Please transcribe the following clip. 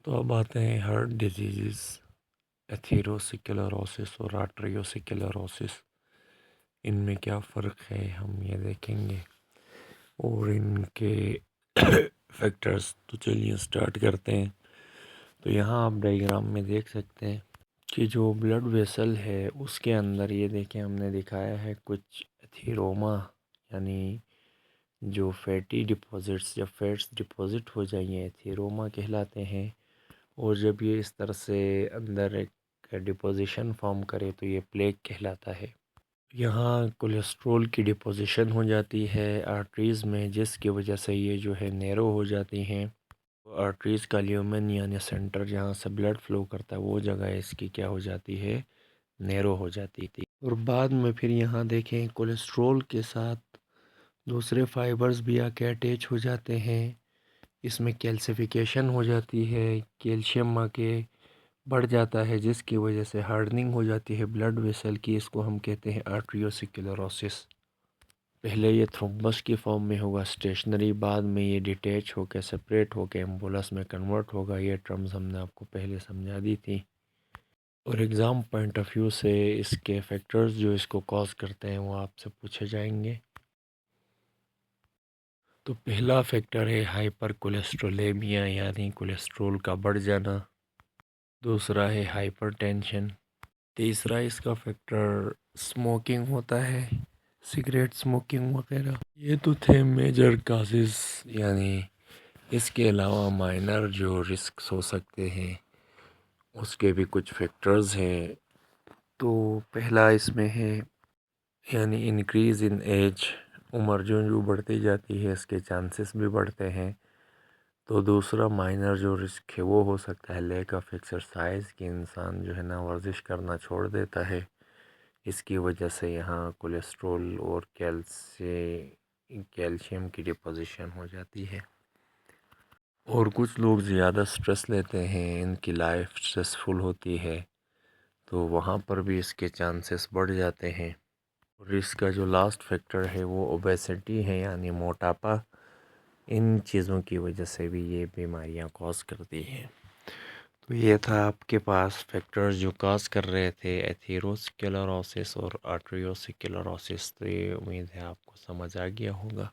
तो अब आते हैं हार्ट डिजीज़, एथेरोस्क्लेरोसिस और आर्टेरियोस्क्लेरोसिस। इनमें क्या फ़र्क है हम ये देखेंगे और इनके फैक्टर्स। तो चलिए स्टार्ट करते हैं। तो यहाँ आप डायग्राम में देख सकते हैं कि जो ब्लड वेसल है उसके अंदर ये देखें हमने दिखाया है कुछ एथीरोमा, यानी जो फैटी डिपॉजिट्स, जब फैट्स डिपॉजिट हो जाइए एथीरोमा कहलाते हैं। और जब ये इस तरह से अंदर एक डिपोजिशन फॉर्म करे तो ये प्लेक कहलाता है। यहाँ कोलेस्ट्रॉल की डिपोजिशन हो जाती है आर्टरीज़ में, जिसकी वजह से ये जो है नैरो हो जाती हैं। आर्टरीज़ का ल्यूमेन यानी सेंटर जहाँ से ब्लड फ्लो करता है वो जगह इसकी क्या हो जाती है, नैरो हो जाती थी। और बाद में फिर यहाँ देखें कोलेस्ट्रॉल के साथ दूसरे फाइबर्स भी आके अटैच हो जाते हैं। इसमें कैल्सिफिकेशन हो जाती है, कैल्शियम आके बढ़ जाता है, जिसकी वजह से हार्डनिंग हो जाती है ब्लड वेसल की। इसको हम कहते हैं आर्टरियोस्क्लेरोसिस। पहले ये थ्रोम्बस की फॉर्म में होगा स्टेशनरी, बाद में ये डिटैच होकर सेपरेट होकर एम्बुलस में कन्वर्ट होगा। ये टर्म्स हमने आपको पहले समझा दी थी। और एग्ज़ाम पॉइंट ऑफ व्यू से इसके फैक्टर्स जो इसको कॉज करते हैं वो आपसे पूछे जाएंगे। तो पहला फैक्टर है हाइपर कोलेस्ट्रोलेमिया, यानी कोलेस्ट्रोल का बढ़ जाना। दूसरा है हाइपरटेंशन। तीसरा इसका फैक्टर स्मोकिंग होता है, सिगरेट स्मोकिंग वगैरह। ये तो थे मेजर काजेस, यानी इसके अलावा माइनर जो रिस्क्स हो सकते हैं उसके भी कुछ फैक्टर्स हैं। तो पहला इसमें है यानी इंक्रीज़ इन एज, उम्र जो जो बढ़ती जाती है इसके चांसेस भी बढ़ते हैं। तो दूसरा माइनर जो रिस्क है वो हो सकता है लैक ऑफ एक्सरसाइज, कि इंसान जो है ना वर्जिश करना छोड़ देता है। इसकी वजह से यहाँ कोलेस्ट्रॉल और कैल्शियम की डिपोजिशन हो जाती है। और कुछ लोग ज़्यादा स्ट्रेस लेते हैं, इनकी लाइफ स्ट्रेसफुल होती है, तो वहाँ पर भी इसके चांसेस बढ़ जाते हैं। और इसका जो लास्ट फैक्टर है वो ओबेसिटी है, यानी मोटापा। इन चीज़ों की वजह से भी ये बीमारियाँ कॉज करती हैं। तो ये था आपके पास फैक्टर्स जो कॉज कर रहे थे एथेरोस्क्लेरोसिस और आर्टेरियोस्क्लेरोसिस। तो ये उम्मीद है आपको समझ आ गया होगा।